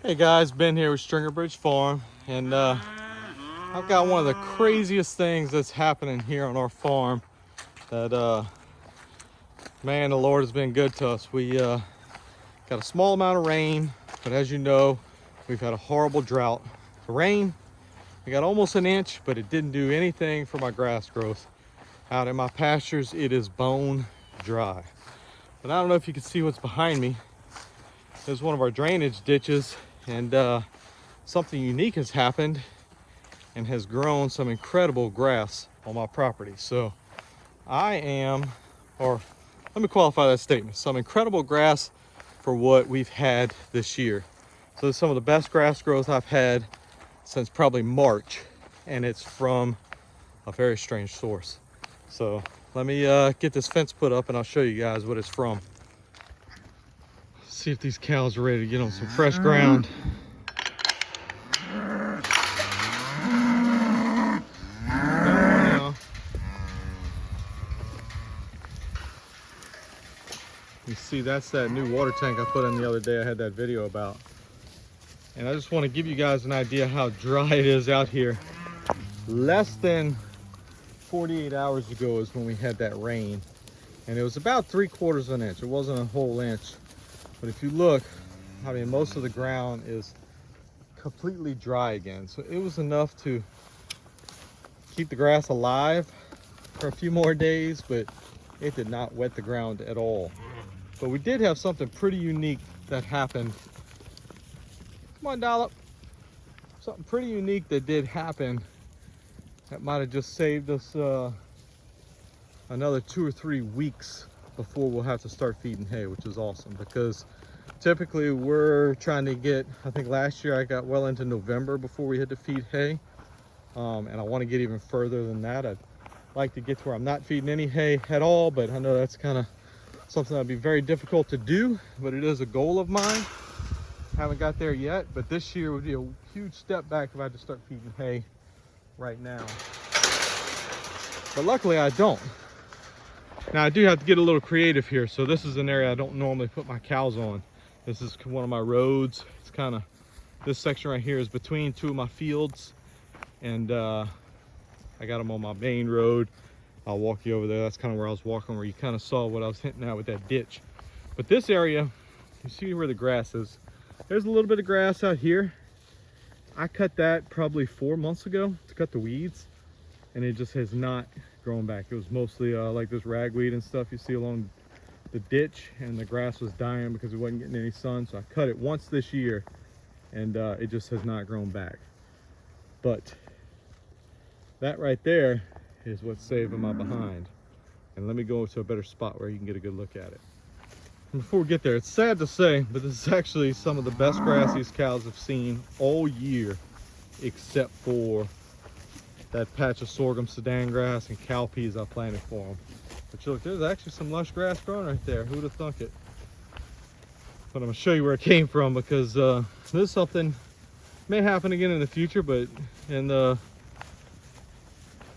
Hey guys, Ben here with Strangest Farm, and I've got one of the craziest things that's happening here on our farm. That man, the Lord has been good to us. We got a small amount of rain, but as you know, we've had a horrible drought. The rain, we got almost an inch, but it didn't do anything for my grass growth. Out in my pastures, it is bone dry. But I don't know if you can see what's behind me. There's one of our drainage ditches, and something unique has happened and has grown some incredible grass on my property. So or let me qualify that statement, some incredible grass for what we've had this year. So it's some of the best grass growth I've had since probably March, and it's from a very strange source. So let me get this fence put up and I'll show you guys what it's from. See if these cows are ready to get on some fresh ground. You see, that's that new water tank I put in the other day I had that video about. And I just want to give you guys an idea how dry it is out here. Less than 48 hours ago is when we had that rain. And it was about 3/4 of an inch. It wasn't a whole inch. But if you look, I mean, most of the ground is completely dry again. So it was enough to keep the grass alive for a few more days, but it did not wet the ground at all. But we did have something pretty unique that happened. Come on, Dollop. Something pretty unique that did happen that might have just saved us another 2 or 3 weeks before we'll have to start feeding hay, which is awesome because typically we're trying to get, I think last year I got well into November before we had to feed hay. And I want to get even further than that. I'd like to get to where I'm not feeding any hay at all, but I know that's kind of something that'd be very difficult to do, but it is a goal of mine. Haven't got there yet, but this year would be a huge step back if I had to start feeding hay right now. But luckily I don't. Now I do have to get a little creative here. So this is an area I don't normally put my cows on. This is one of my roads. It's kind of, this section right here is between two of my fields, and I got them on my main road. I'll walk you over there. That's kind of where I was walking, where you kind of saw what I was hinting at with that ditch. But this area, you see where the grass is. There's a little bit of grass out here. I cut that probably 4 months ago to cut the weeds, and it just has not grown back. It was mostly like this ragweed and stuff you see along the ditch, and the grass was dying because it wasn't getting any sun. So I cut it once this year, and it just has not grown back. But that right there is what's saving my behind. And let me go to a better spot where you can get a good look at it. And before we get there, it's sad to say, but this is actually some of the best grass these cows have seen all year, except for that patch of sorghum sudan grass and cowpeas I planted for them. But look, there's actually some lush grass growing right there. Who'd have thunk it? But I'm gonna show you where it came from, because this is something may happen again in the future, but in the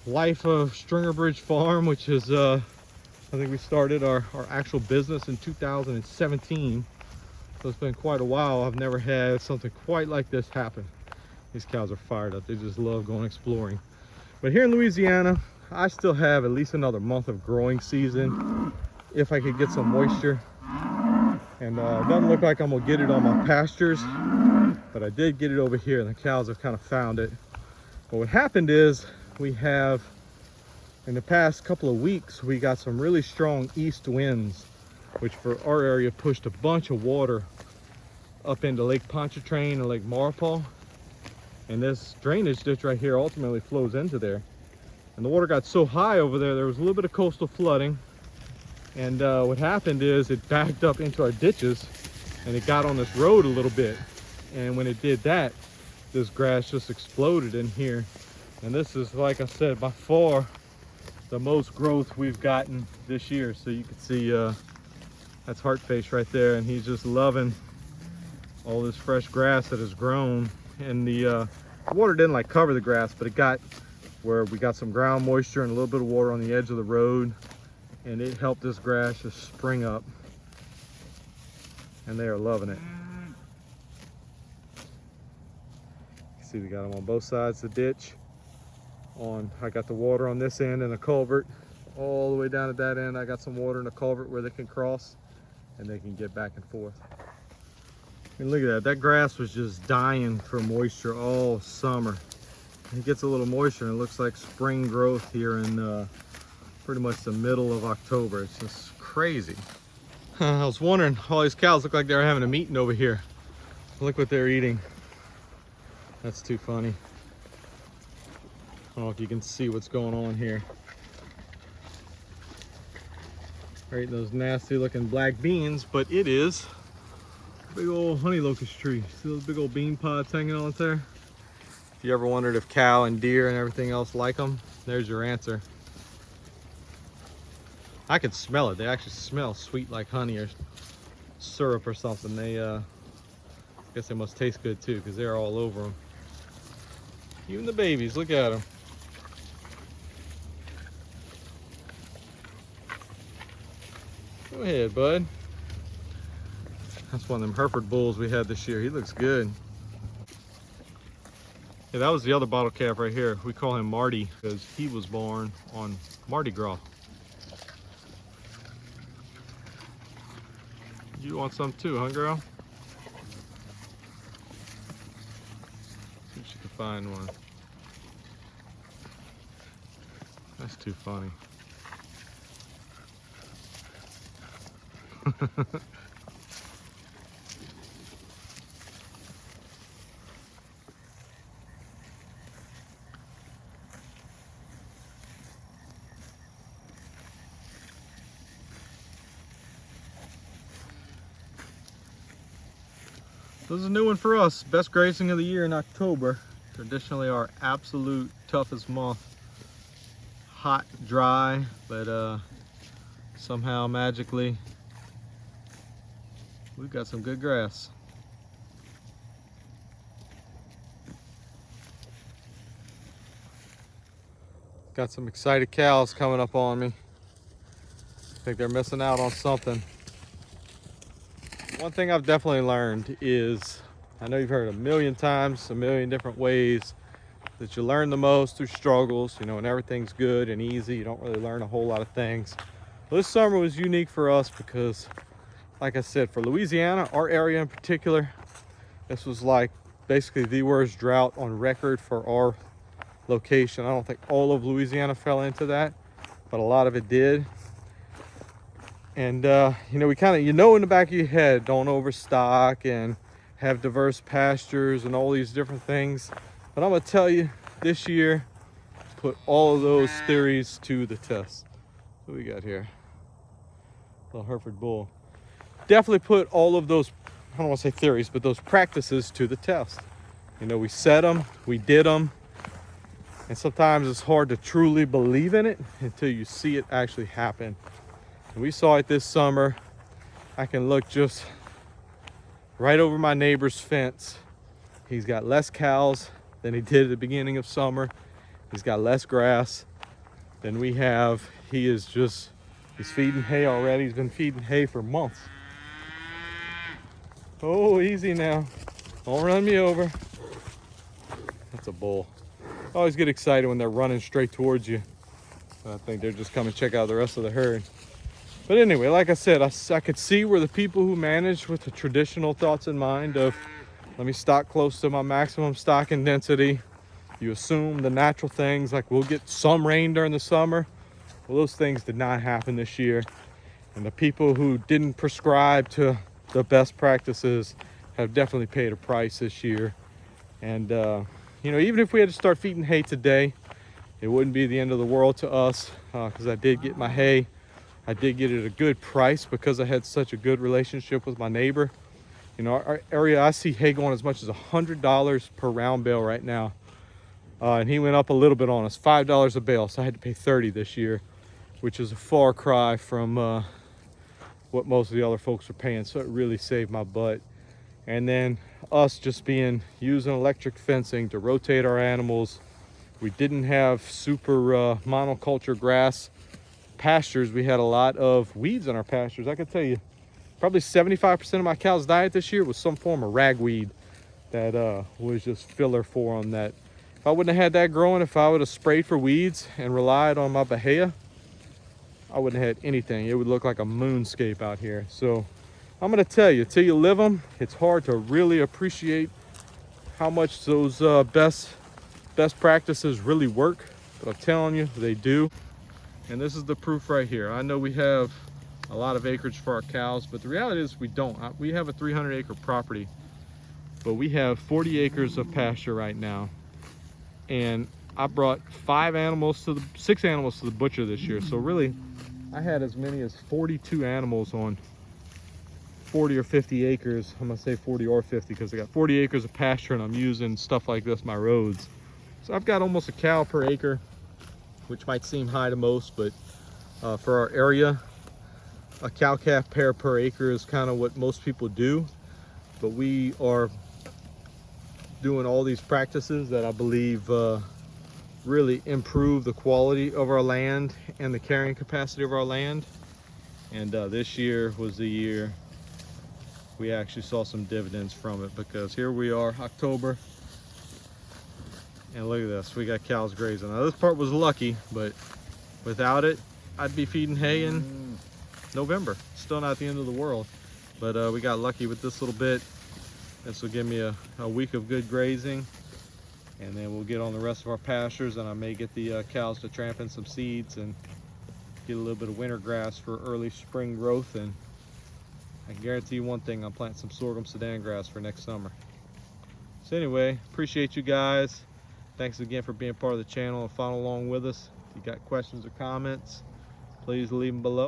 life of Strangest Farm, which is I think we started our actual business in 2017, so it's been quite a while. I've never had something quite like this happen. These cows are fired up. They just love going exploring. But here in Louisiana, I still have at least another month of growing season if I could get some moisture. And it doesn't look like I'm gonna get it on my pastures, but I did get it over here, and the cows have kind of found it. But what happened is, we have, in the past couple of weeks, we got some really strong east winds, which for our area pushed a bunch of water up into Lake Pontchartrain and Lake Maurepas. And this drainage ditch right here ultimately flows into there. And the water got so high over there, there was a little bit of coastal flooding. And what happened is it backed up into our ditches, and it got on this road a little bit. And when it did that, this grass just exploded in here. And this is, like I said, by far the most growth we've gotten this year. So you can see that's Heartface right there, and he's just loving all this fresh grass that has grown. And the water didn't like cover the grass, but it got where we got some ground moisture and a little bit of water on the edge of the road, and it helped this grass just spring up, and they are loving it. see they got them on both sides of the ditch. I got the water on this end and a culvert all the way down at that end. I got some water in a culvert where they can cross and they can get back and forth. And look at that, that grass was just dying for moisture all summer. It gets a little moisture and it looks like spring growth here in pretty much the middle of October. It's just crazy. I was wondering, all these cows look like they're having a meeting over here. Look what they're eating. That's too funny. I don't know if you can see what's going on here. They're eating those nasty looking black beans, but it is a big old honey locust tree. See those big old bean pods hanging on there? If you ever wondered if cow and deer and everything else like them, there's your answer. I can smell it. They actually smell sweet like honey or syrup or something. They, I guess they must taste good too because they're all over them. Even the babies, look at them. Go ahead, bud. That's one of them Hereford bulls we had this year. He looks good. Yeah, that was the other bottle calf right here. We call him Marty because he was born on Mardi Gras. You want some too, huh, girl? See if she can find one. That's too funny. This is a new one for us. Best grazing of the year in October. Traditionally our absolute toughest month. Hot, dry, but somehow magically we've got some good grass. Got some excited cows coming up on me. I think they're missing out on something. One thing I've definitely learned is, I know you've heard a million times, a million different ways, that you learn the most through struggles. You know, when everything's good and easy, you don't really learn a whole lot of things. Well, this summer was unique for us because, like I said, for Louisiana, our area in particular, this was like basically the worst drought on record for our location. I don't think all of Louisiana fell into that, but a lot of it did. And you know, we kind of, you know, in the back of your head, don't overstock and have diverse pastures and all these different things. But I'm gonna tell you, this year, put all of those theories to the test. What we got here? Little Hereford bull. Definitely put all of those, I don't want to say theories, but those practices to the test. You know, we said them, we did them, and sometimes it's hard to truly believe in it until you see it actually happen. And we saw it this summer. I can look just right over my neighbor's fence. He's got less cows than he did at the beginning of summer. He's got less grass than we have. He's feeding hay already. He's been feeding hay for months. Oh, easy now. Don't run me over. That's a bull. I always get excited when they're running straight towards you. I think they're just coming to check out the rest of the herd. But anyway, like I said, I could see where the people who manage with the traditional thoughts in mind of, let me stock close to my maximum stocking density. You assume the natural things like we'll get some rain during the summer. Well, those things did not happen this year. And the people who didn't prescribe to the best practices have definitely paid a price this year. And you know, even if we had to start feeding hay today, it wouldn't be the end of the world to us, because I did get my hay. I did get it at a good price because I had such a good relationship with my neighbor. You know, our area, I see hay going as much as $100 per round bale right now. And he went up a little bit on us, $5 a bale. So I had to pay $30 this year, which is a far cry from what most of the other folks are paying. So it really saved my butt. And then us just using electric fencing to rotate our animals. We didn't have super monoculture grass pastures. We had a lot of weeds in our pastures. I could tell you probably 75% of my cows' diet this year was some form of ragweed. that was just filler for them. That if I wouldn't have had that growing, if I would have sprayed for weeds and relied on my Bahia, I wouldn't have had anything. It would look like a moonscape out here. So I'm gonna tell you, till you live them, it's hard to really appreciate how much those best practices really work. But I'm telling you, they do. And this is the proof right here. I know we have a lot of acreage for our cows, but the reality is we don't. We have a 300-acre property, but we have 40 acres of pasture right now. And I brought 6 animals to the butcher this year. So really, I had as many as 42 animals on 40 or 50 acres. I'm gonna say 40 or 50 because I got 40 acres of pasture and I'm using stuff like this, my roads. So I've got almost a cow per acre, which might seem high to most, but for our area, a cow-calf pair per acre is kind of what most people do. But we are doing all these practices that I believe really improve the quality of our land and the carrying capacity of our land. And this year was the year we actually saw some dividends from it, because here we are, October, and look at this, we got cows grazing. Now this part was lucky, but without it, I'd be feeding hay in November. Still not the end of the world, but we got lucky with this little bit. This will give me a week of good grazing, and then we'll get on the rest of our pastures, and I may get the cows to tramp in some seeds and get a little bit of winter grass for early spring growth. And I can guarantee you one thing, I'm planting some sorghum sudan grass for next summer. So anyway, appreciate you guys. Thanks again for being part of the channel and following along with us. If you got questions or comments, please leave them below.